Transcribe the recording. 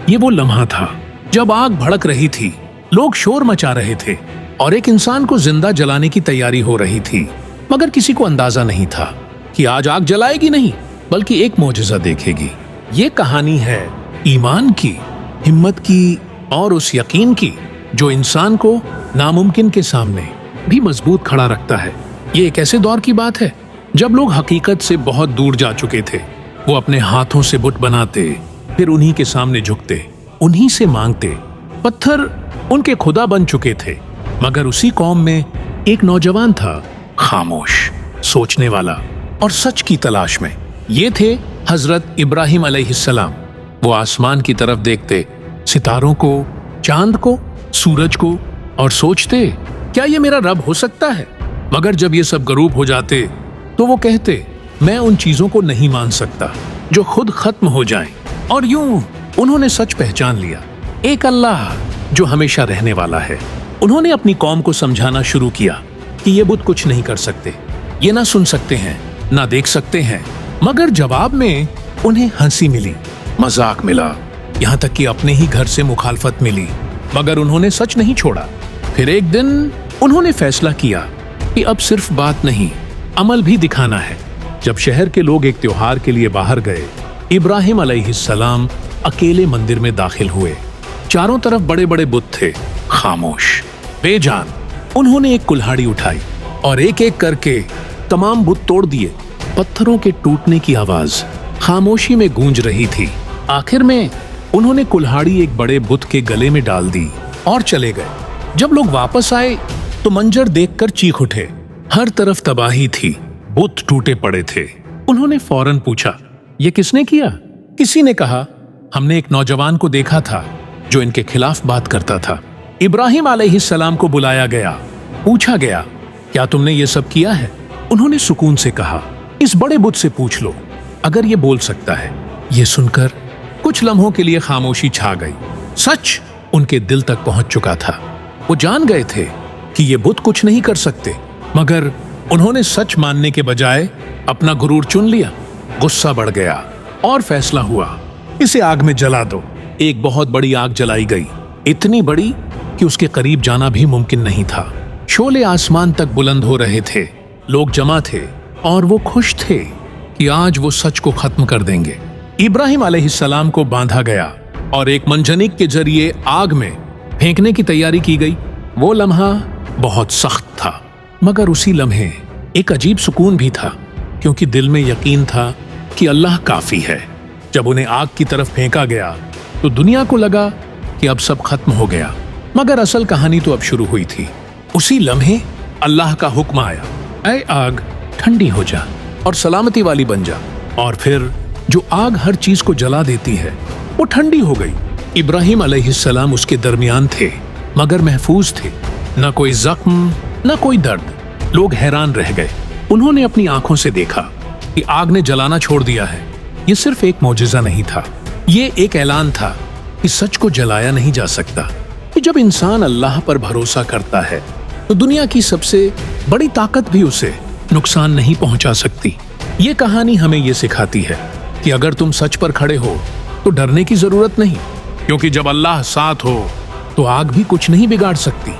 یہ وہ لمحہ تھا جب آگ بھڑک رہی تھی، لوگ شور مچا رہے تھے اور ایک انسان کو زندہ جلانے کی تیاری ہو رہی تھی، مگر کسی کو اندازہ نہیں تھا کہ آج آگ جلائے گی نہیں بلکہ ایک معجزہ دیکھے گی۔ یہ کہانی ہے ایمان کی، ہمت کی اور اس یقین کی جو انسان کو ناممکن کے سامنے بھی مضبوط کھڑا رکھتا ہے۔ یہ ایک ایسے دور کی بات ہے جب لوگ حقیقت سے بہت دور جا چکے تھے۔ وہ اپنے ہاتھوں سے بت بناتے، پھر انہی کے سامنے جھکتے، انہی سے مانگتے۔ پتھر ان کے خدا بن چکے تھے، مگر اسی قوم میں ایک نوجوان تھا، خاموش، سوچنے والا اور سچ کی تلاش میں۔ یہ تھے حضرت ابراہیم علیہ السلام۔ وہ آسمان کی طرف دیکھتے، ستاروں کو، چاند کو، سورج کو، اور سوچتے کیا یہ میرا رب ہو سکتا ہے؟ مگر جب یہ سب غروب ہو جاتے تو وہ کہتے میں ان چیزوں کو نہیں مان سکتا جو خود ختم ہو جائیں۔ اور یوں انہوں نے سچ پہچان لیا، ایک اللہ جو ہمیشہ رہنے والا ہے۔ انہوں نے اپنی قوم کو سمجھانا شروع کیا کہ یہ بت کچھ نہیں کر سکتے، یہ نہ سن سکتے ہیں، نہ دیکھ سکتے ہیں۔ مگر جواب میں انہیں ہنسی ملی، مذاق ملا، یہاں تک کہ اپنے ہی گھر سے مخالفت ملی، مگر انہوں نے سچ نہیں چھوڑا۔ پھر ایک دن انہوں نے فیصلہ کیا کہ اب صرف بات نہیں، عمل بھی دکھانا ہے۔ جب شہر کے لوگ ایک تیوہار کے لیے باہر گئے، ابراہیم علیہ السلام اکیلے مندر میں داخل ہوئے۔ چاروں طرف بڑے بڑے بت تھے، خاموش، بے جان۔ انہوں نے ایک کلہاڑی اٹھائی اور ایک ایک کر کے تمام بت توڑ دیے۔ پتھروں کے ٹوٹنے کی آواز خاموشی میں گونج رہی تھی۔ آخر میں انہوں نے کلہاڑی ایک بڑے بت کے گلے میں ڈال دی اور چلے گئے۔ جب لوگ واپس آئے تو منظر دیکھ کر چیخ اٹھے، ہر طرف تباہی تھی، بت ٹوٹے پڑے تھے۔ انہوں نے فوراً پوچھا، یہ کس نے کیا؟ کسی نے کہا، ہم نے ایک نوجوان کو دیکھا تھا جو ان کے خلاف بات کرتا تھا۔ ابراہیم علیہ السلام کو بلایا گیا، پوچھا گیا، کیا تم نے یہ سب کیا ہے؟ انہوں نے سکون سے کہا، اس بڑے بت سے پوچھ لو، اگر یہ بول سکتا ہے۔ یہ سن کر کچھ لمحوں کے لیے خاموشی چھا گئی۔ سچ ان کے دل تک پہنچ چکا تھا۔ وہ جان گئے تھے کہ یہ بت کچھ نہیں کر سکتے، مگر انہوں نے سچ ماننے کے بجائے اپنا غرور چن لیا۔ غصہ بڑھ گیا اور فیصلہ ہوا، اسے آگ میں جلا دو۔ ایک بہت بڑی آگ جلائی گئی، اتنی بڑی کہ اس کے قریب جانا بھی ممکن نہیں تھا۔ شعلے آسمان تک بلند ہو رہے تھے، لوگ جمع تھے اور وہ خوش تھے کہ آج وہ سچ کو ختم کر دیں گے۔ ابراہیم علیہ السلام کو باندھا گیا اور ایک منجنیق کے ذریعے آگ میں پھینکنے کی تیاری کی گئی۔ وہ لمحہ بہت سخت تھا، مگر اسی لمحے ایک عجیب سکون بھی تھا، کیونکہ دل میں یقین تھا کہ اللہ کافی ہے۔ جب انہیں آگ کی طرف پھینکا گیا تو دنیا کو لگا کہ اب سب ختم ہو گیا، مگر اصل کہانی تو اب شروع ہوئی تھی۔ اسی لمحے اللہ کا حکم آیا، اے آگ ٹھنڈی ہو جا اور سلامتی والی بن جا۔ اور پھر جو آگ ہر چیز کو جلا دیتی ہے وہ ٹھنڈی ہو گئی۔ ابراہیم علیہ السلام اس کے درمیان تھے، مگر محفوظ تھے، نہ کوئی زخم، نہ کوئی درد۔ لوگ حیران رہ گئے۔ انہوں نے اپنی آنکھوں سے دیکھا کہ آگ نے جلانا چھوڑ دیا ہے۔ یہ صرف ایک معجزہ نہیں تھا، یہ ایک اعلان تھا کہ سچ کو جلایا نہیں جا سکتا۔ کہ جب انسان اللہ پر بھروسہ کرتا ہے تو دنیا کی سب سے بڑی طاقت بھی اسے نقصان نہیں پہنچا سکتی۔ یہ کہانی ہمیں یہ سکھاتی ہے کہ اگر تم سچ پر کھڑے ہو تو ڈرنے کی ضرورت نہیں، کیونکہ جب اللہ ساتھ ہو تو آگ بھی کچھ نہیں بگاڑ سکتی۔